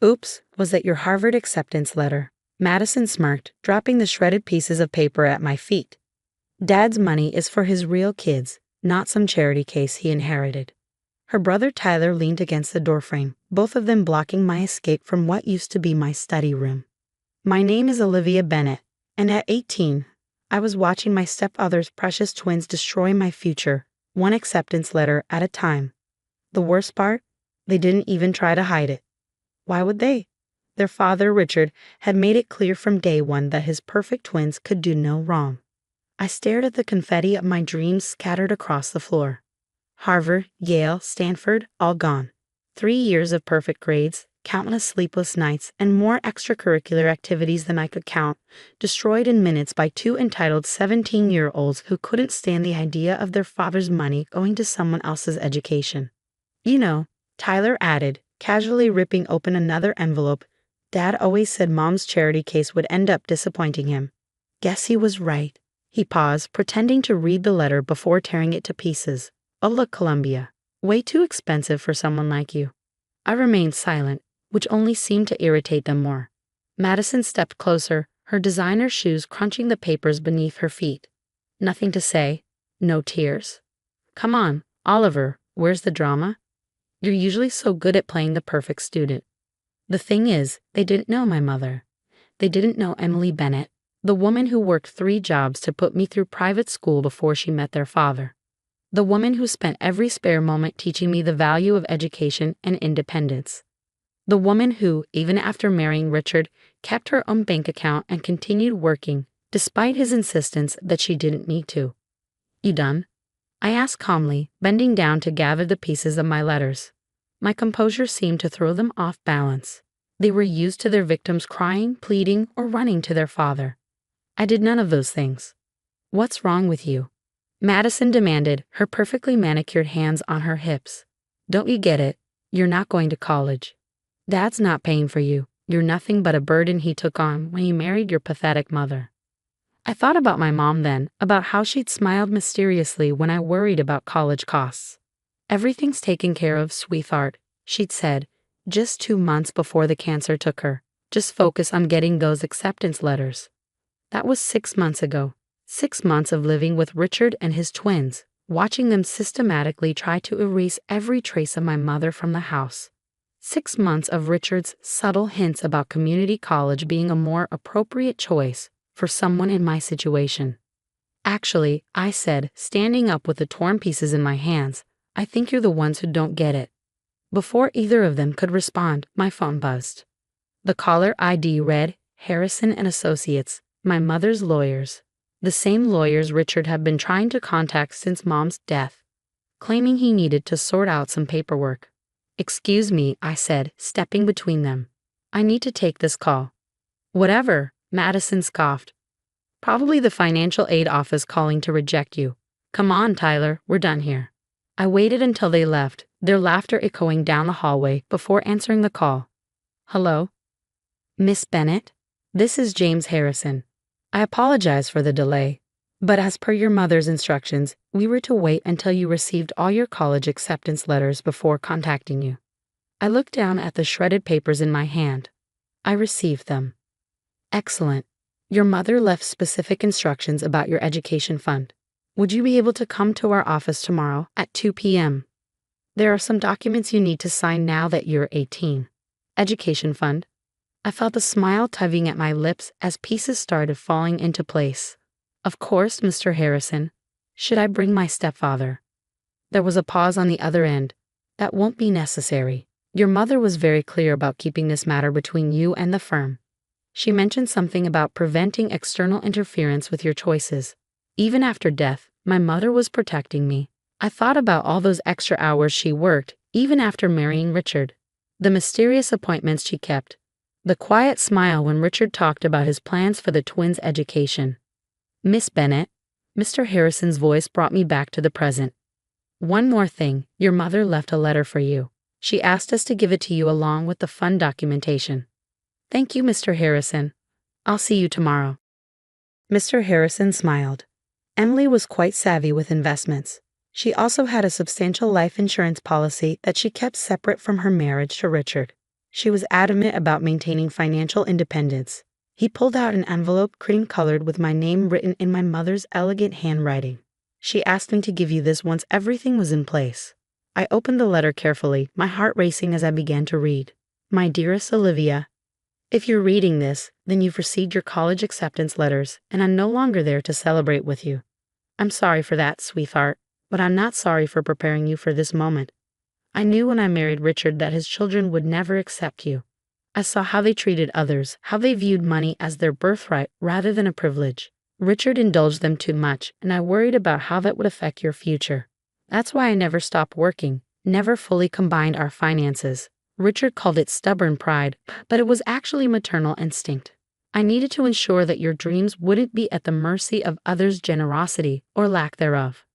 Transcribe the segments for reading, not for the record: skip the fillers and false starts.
Oops, was that your Harvard acceptance letter? Madison smirked, dropping the shredded pieces of paper at my feet. Dad's money is for his real kids, not some charity case he inherited. Her brother Tyler leaned against the doorframe, both of them blocking my escape from what used to be my study room. My name is Olivia Bennett, and at 18, I was watching my stepfather's precious twins destroy my future, one acceptance letter at a time. The worst part? They didn't even try to hide it. Why would they? Their father, Richard, had made it clear from day one that his perfect twins could do no wrong. I stared at the confetti of my dreams scattered across the floor. Harvard, Yale, Stanford, all gone. 3 years of perfect grades, countless sleepless nights, and more extracurricular activities than I could count, destroyed in minutes by two entitled 17-year-olds who couldn't stand the idea of their father's money going to someone else's education. You know, Tyler added, casually ripping open another envelope. Dad always said Mom's charity case would end up disappointing him. Guess he was right. He paused, pretending to read the letter before tearing it to pieces. Oh, look, Columbia. Way too expensive for someone like you. I remained silent, which only seemed to irritate them more. Madison stepped closer, her designer shoes crunching the papers beneath her feet. Nothing to say. No tears. Come on, Oliver, where's the drama? You're usually so good at playing the perfect student. The thing is, they didn't know my mother. They didn't know Emily Bennett, the woman who worked 3 jobs to put me through private school before she met their father. The woman who spent every spare moment teaching me the value of education and independence. The woman who, even after marrying Richard, kept her own bank account and continued working, despite his insistence that she didn't need to. You done? I asked calmly, bending down to gather the pieces of my letters. My composure seemed to throw them off balance. They were used to their victims crying, pleading, or running to their father. I did none of those things. What's wrong with you? Madison demanded, her perfectly manicured hands on her hips. Don't you get it? You're not going to college. Dad's not paying for you. You're nothing but a burden he took on when he married your pathetic mother. I thought about my mom then, about how she'd smiled mysteriously when I worried about college costs. Everything's taken care of, sweetheart, she'd said, just 2 months before the cancer took her. Just focus on getting those acceptance letters. That was 6 months ago. 6 months of living with Richard and his twins, watching them systematically try to erase every trace of my mother from the house. 6 months of Richard's subtle hints about community college being a more appropriate choice for someone in my situation. Actually, I said, standing up with the torn pieces in my hands, I think you're the ones who don't get it. Before either of them could respond, my phone buzzed. The caller ID read, Harrison and Associates, my mother's lawyers. The same lawyers Richard had been trying to contact since Mom's death, claiming he needed to sort out some paperwork. Excuse me, I said, stepping between them. I need to take this call. Whatever, Madison scoffed. Probably the financial aid office calling to reject you. Come on, Tyler, we're done here. I waited until they left, their laughter echoing down the hallway before answering the call. Hello? Miss Bennett? This is James Harrison. I apologize for the delay, but as per your mother's instructions, we were to wait until you received all your college acceptance letters before contacting you. I looked down at the shredded papers in my hand. I received them. Excellent. Your mother left specific instructions about your education fund. Would you be able to come to our office tomorrow at 2 p.m.? There are some documents you need to sign now that you're 18. Education fund. I felt a smile tugging at my lips as pieces started falling into place. Of course, Mr. Harrison. Should I bring my stepfather? There was a pause on the other end. That won't be necessary. Your mother was very clear about keeping this matter between you and the firm. She mentioned something about preventing external interference with your choices. Even after death, my mother was protecting me. I thought about all those extra hours she worked, even after marrying Richard. The mysterious appointments she kept. The quiet smile when Richard talked about his plans for the twins' education. Miss Bennett, Mr. Harrison's voice brought me back to the present. One more thing, your mother left a letter for you. She asked us to give it to you along with the fund documentation. Thank you, Mr. Harrison. I'll see you tomorrow. Mr. Harrison smiled. Emily was quite savvy with investments. She also had a substantial life insurance policy that she kept separate from her marriage to Richard. She was adamant about maintaining financial independence. He pulled out an envelope cream-colored with my name written in my mother's elegant handwriting. She asked me to give you this once everything was in place. I opened the letter carefully, my heart racing as I began to read. My dearest Olivia, if you're reading this, then you've received your college acceptance letters, and I'm no longer there to celebrate with you. I'm sorry for that, sweetheart, but I'm not sorry for preparing you for this moment. I knew when I married Richard that his children would never accept you. I saw how they treated others, how they viewed money as their birthright rather than a privilege. Richard indulged them too much, and I worried about how that would affect your future. That's why I never stopped working, never fully combined our finances. Richard called it stubborn pride, but it was actually maternal instinct. I needed to ensure that your dreams wouldn't be at the mercy of others' generosity or lack thereof.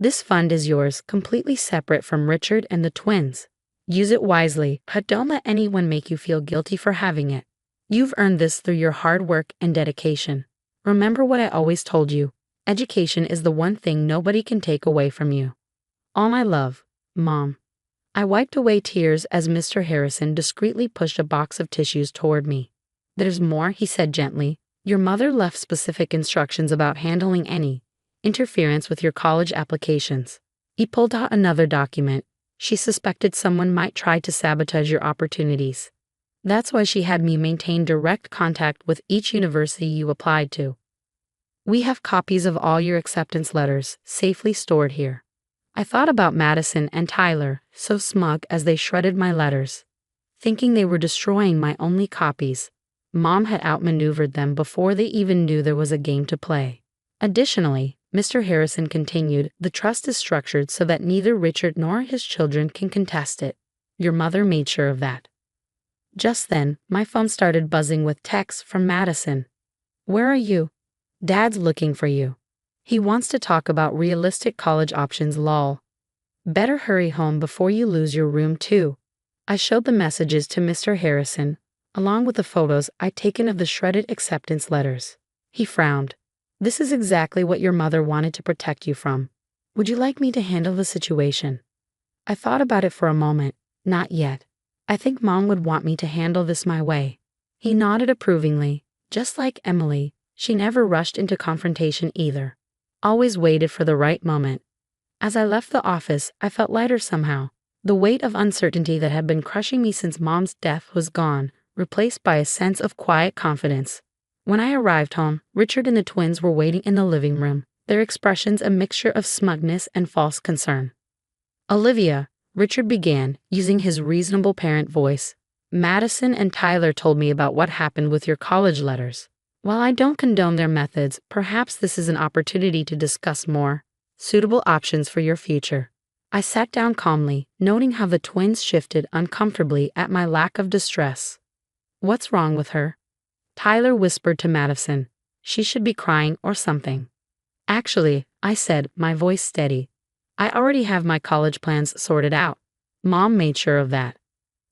This fund is yours, completely separate from Richard and the twins. Use it wisely, but don't let anyone make you feel guilty for having it. You've earned this through your hard work and dedication. Remember what I always told you. Education is the one thing nobody can take away from you. All my love, Mom. I wiped away tears as Mr. Harrison discreetly pushed a box of tissues toward me. There's more, he said gently. Your mother left specific instructions about handling any interference with your college applications. He pulled out another document. She suspected someone might try to sabotage your opportunities. That's why she had me maintain direct contact with each university you applied to. We have copies of all your acceptance letters, safely stored here. I thought about Madison and Tyler, so smug as they shredded my letters, thinking they were destroying my only copies. Mom had outmaneuvered them before they even knew there was a game to play. Additionally, Mr. Harrison continued, the trust is structured so that neither Richard nor his children can contest it. Your mother made sure of that. Just then, my phone started buzzing with texts from Madison. Where are you? Dad's looking for you. He wants to talk about realistic college options, lol. Better hurry home before you lose your room too. I showed the messages to Mr. Harrison, along with the photos I'd taken of the shredded acceptance letters. He frowned. This is exactly what your mother wanted to protect you from. Would you like me to handle the situation? I thought about it for a moment. Not yet. I think Mom would want me to handle this my way. He nodded approvingly. Just like Emily, she never rushed into confrontation either. Always waited for the right moment. As I left the office, I felt lighter somehow. The weight of uncertainty that had been crushing me since Mom's death was gone, replaced by a sense of quiet confidence. When I arrived home, Richard and the twins were waiting in the living room, their expressions a mixture of smugness and false concern. Olivia, Richard began, using his reasonable parent voice. Madison and Tyler told me about what happened with your college letters. While I don't condone their methods, perhaps this is an opportunity to discuss more suitable options for your future. I sat down calmly, noting how the twins shifted uncomfortably at my lack of distress. What's wrong with her? Tyler whispered to Madison. She should be crying or something. Actually, I said, my voice steady. I already have my college plans sorted out. Mom made sure of that.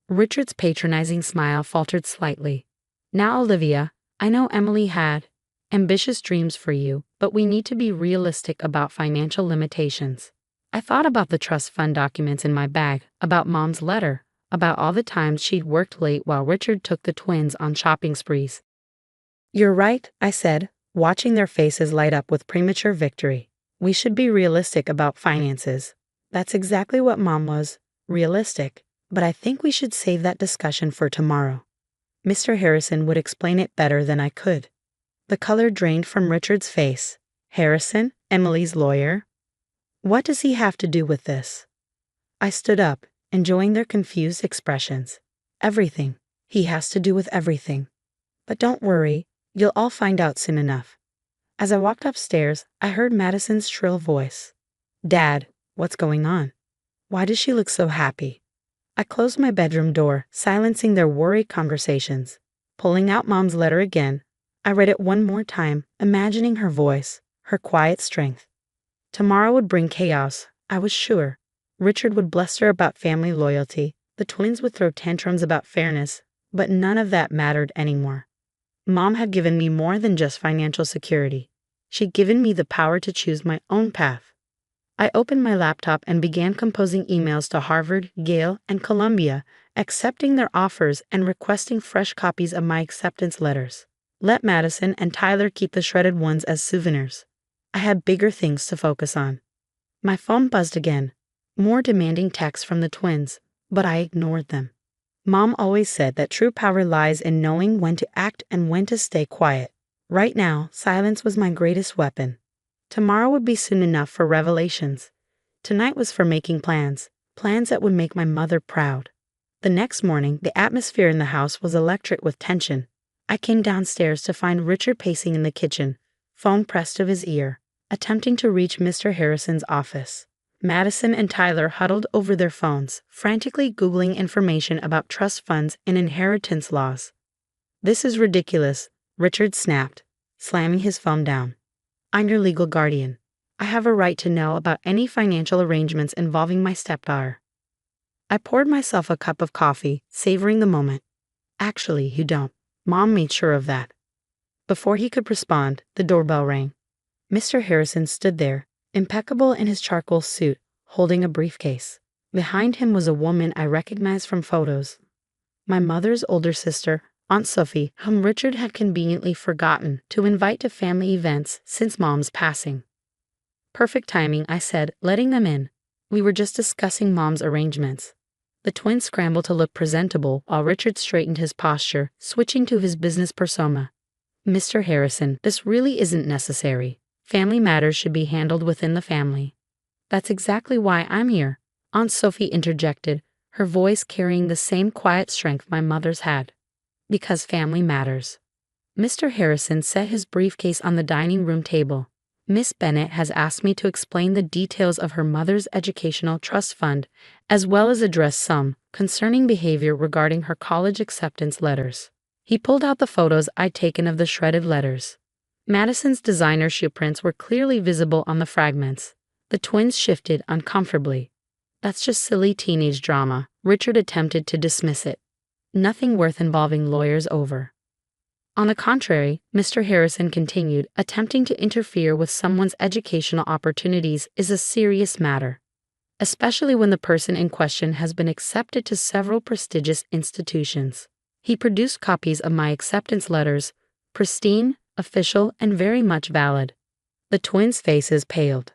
Richard's patronizing smile faltered slightly. Now, Olivia, I know Emily had ambitious dreams for you, but we need to be realistic about financial limitations. I thought about the trust fund documents in my bag, about Mom's letter, about all the times she'd worked late while Richard took the twins on shopping sprees. You're right, I said, watching their faces light up with premature victory. We should be realistic about finances. That's exactly what Mom was, realistic, but I think we should save that discussion for tomorrow. Mr. Harrison would explain it better than I could. The color drained from Richard's face. Harrison, Emily's lawyer? What does he have to do with this? I stood up, enjoying their confused expressions. Everything. He has to do with everything. But don't worry, you'll all find out soon enough. As I walked upstairs, I heard Madison's shrill voice. Dad, what's going on? Why does she look so happy? I closed my bedroom door, silencing their worried conversations. Pulling out Mom's letter again, I read it one more time, imagining her voice, her quiet strength. Tomorrow would bring chaos, I was sure. Richard would bluster about family loyalty, the twins would throw tantrums about fairness, but none of that mattered anymore. Mom had given me more than just financial security. She'd given me the power to choose my own path. I opened my laptop and began composing emails to Harvard, Yale, and Columbia, accepting their offers and requesting fresh copies of my acceptance letters. Let Madison and Tyler keep the shredded ones as souvenirs. I had bigger things to focus on. My phone buzzed again. More demanding texts from the twins, but I ignored them. Mom always said that true power lies in knowing when to act and when to stay quiet. Right now, silence was my greatest weapon. Tomorrow would be soon enough for revelations. Tonight was for making plans that would make my mother proud. The next morning, the atmosphere in the house was electric with tension. I came downstairs to find Richard pacing in the kitchen, phone pressed to his ear, attempting to reach Mr. Harrison's office. Madison and Tyler huddled over their phones, frantically Googling information about trust funds and inheritance laws. "This is ridiculous," Richard snapped, slamming his phone down. "I'm your legal guardian. I have a right to know about any financial arrangements involving my stepdaughter." I poured myself a cup of coffee, savoring the moment. "Actually, you don't. Mom made sure of that." Before he could respond, the doorbell rang. Mr. Harrison stood there, impeccable in his charcoal suit, holding a briefcase. Behind him was a woman I recognized from photos. My mother's older sister, Aunt Sophie, whom Richard had conveniently forgotten to invite to family events since Mom's passing. "Perfect timing," I said, letting them in. "We were just discussing Mom's arrangements." The twins scrambled to look presentable while Richard straightened his posture, switching to his business persona. "Mr. Harrison, this really isn't necessary. Family matters should be handled within the family." "That's exactly why I'm here," Aunt Sophie interjected, her voice carrying the same quiet strength my mother's had. "Because family matters." Mr. Harrison set his briefcase on the dining room table. "Miss Bennett has asked me to explain the details of her mother's educational trust fund, as well as address some concerning behavior regarding her college acceptance letters." He pulled out the photos I'd taken of the shredded letters. Madison's designer shoe prints were clearly visible on the fragments. The twins shifted uncomfortably. "That's just silly teenage drama," Richard attempted to dismiss it. "Nothing worth involving lawyers over." On the contrary, Mr. Harrison continued, "attempting to interfere with someone's educational opportunities is a serious matter, especially when the person in question has been accepted to several prestigious institutions." He produced copies of my acceptance letters, pristine, official, and very much valid. The twins' faces paled.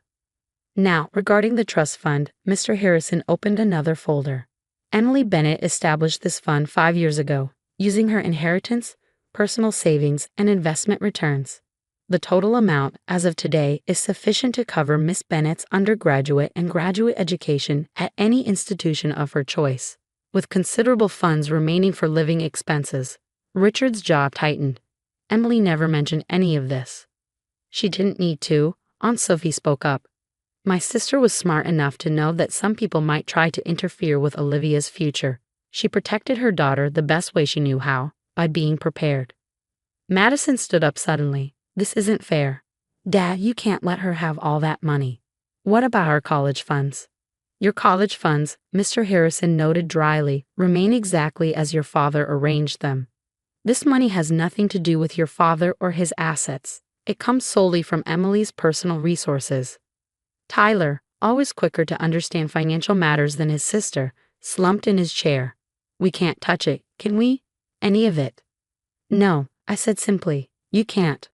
"Now, regarding the trust fund," Mr. Harrison opened another folder. "Emily Bennett established this fund 5 years ago, using her inheritance, personal savings, and investment returns. The total amount, as of today, is sufficient to cover Miss Bennett's undergraduate and graduate education at any institution of her choice, with considerable funds remaining for living expenses." Richard's jaw tightened. "Emily never mentioned any of this." "She didn't need to," Aunt Sophie spoke up. "My sister was smart enough to know that some people might try to interfere with Olivia's future. She protected her daughter the best way she knew how, by being prepared." Madison stood up suddenly. "This isn't fair. Dad, you can't let her have all that money." "What about our college funds?" "Your college funds," Mr. Harrison noted dryly, "remain exactly as your father arranged them. This money has nothing to do with your father or his assets. It comes solely from Emily's personal resources." Tyler, always quicker to understand financial matters than his sister, slumped in his chair. "We can't touch it, can we? Any of it?" "No," I said simply. "You can't."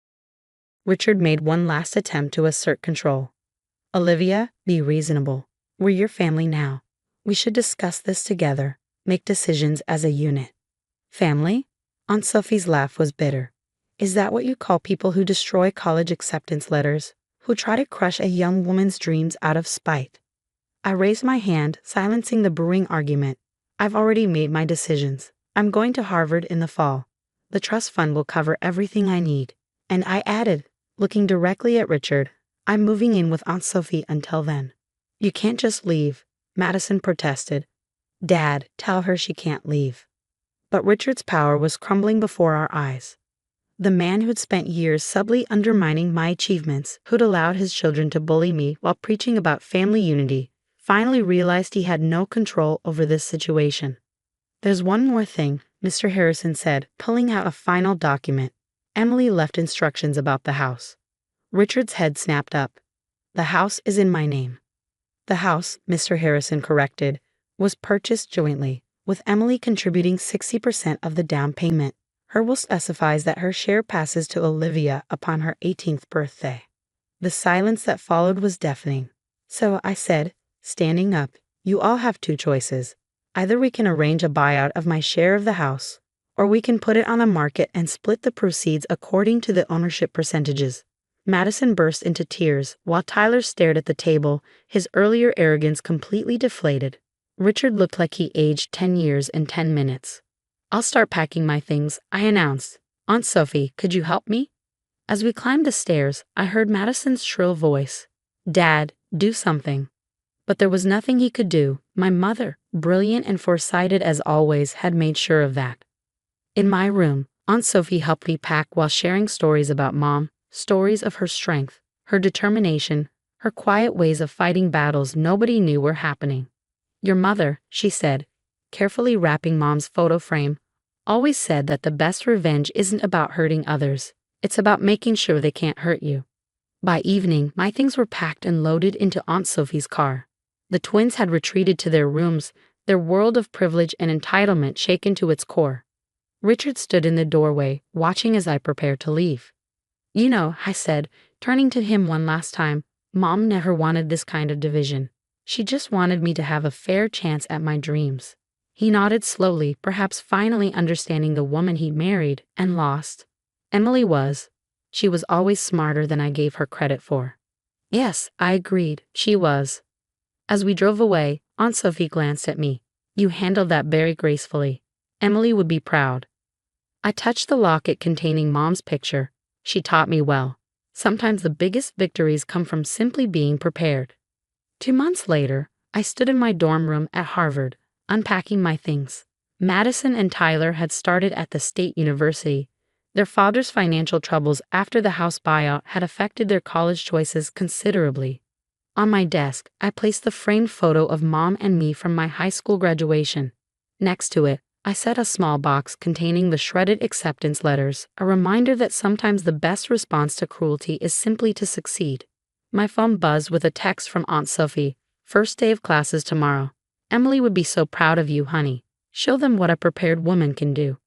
Richard made one last attempt to assert control. "Olivia, be reasonable. We're your family now. We should discuss this together, make decisions as a unit." "Family?" Aunt Sophie's laugh was bitter. "Is that what you call people who destroy college acceptance letters, who try to crush a young woman's dreams out of spite?" I raised my hand, silencing the brewing argument. "I've already made my decisions. I'm going to Harvard in the fall. The trust fund will cover everything I need." And I added, looking directly at Richard, "I'm moving in with Aunt Sophie until then." "You can't just leave," Madison protested. "Dad, tell her she can't leave." But Richard's power was crumbling before our eyes. The man who'd spent years subtly undermining my achievements, who'd allowed his children to bully me while preaching about family unity, finally realized he had no control over this situation. "There's one more thing," Mr. Harrison said, pulling out a final document. "Emily left instructions about the house." Richard's head snapped up. "The house is in my name." "The house," Mr. Harrison corrected, "was purchased jointly, with Emily contributing 60% of the down payment. Her will specifies that her share passes to Olivia upon her 18th birthday. The silence that followed was deafening. So I said, standing up, you all have two choices. Either we can arrange a buyout of my share of the house, or we can put it on the market and split the proceeds according to the ownership percentages. Madison burst into tears while Tyler stared at the table, his earlier arrogance completely deflated. Richard looked like he aged 10 years in 10 minutes. I'll start packing my things, I announced. Aunt Sophie, could you help me? As we climbed the stairs, I heard Madison's shrill voice. Dad, do something. But there was nothing he could do. My mother, brilliant and foresighted as always, had made sure of that. In my room, Aunt Sophie helped me pack while sharing stories about Mom, stories of her strength, her determination, her quiet ways of fighting battles nobody knew were happening. Your mother, she said, carefully wrapping Mom's photo frame, always said that the best revenge isn't about hurting others, it's about making sure they can't hurt you. By evening, my things were packed and loaded into Aunt Sophie's car. The twins had retreated to their rooms, their world of privilege and entitlement shaken to its core. Richard stood in the doorway, watching as I prepared to leave. You know, I said, turning to him one last time, Mom never wanted this kind of division. She just wanted me to have a fair chance at my dreams. He nodded slowly, perhaps finally understanding the woman he married and lost. Emily was. She was always smarter than I gave her credit for. Yes, I agreed, she was. As we drove away, Aunt Sophie glanced at me. You handled that very gracefully. Emily would be proud. I touched the locket containing Mom's picture. She taught me well. Sometimes the biggest victories come from simply being prepared. 2 months later, I stood in my dorm room at Harvard, unpacking my things. Madison and Tyler had started at the State University. Their father's financial troubles after the house buyout had affected their college choices considerably. On my desk, I placed the framed photo of Mom and me from my high school graduation. Next to it, I set a small box containing the shredded acceptance letters, a reminder that sometimes the best response to cruelty is simply to succeed. My phone buzzed with a text from Aunt Sophie. First day of classes tomorrow. Emily would be so proud of you, honey. Show them what a prepared woman can do.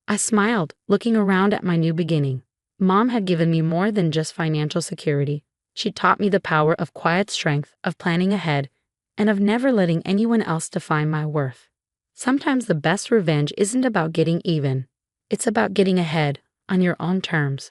I smiled, looking around at my new beginning. Mom had given me more than just financial security. She taught me the power of quiet strength, of planning ahead, and of never letting anyone else define my worth. Sometimes the best revenge isn't about getting even. It's about getting ahead, on your own terms.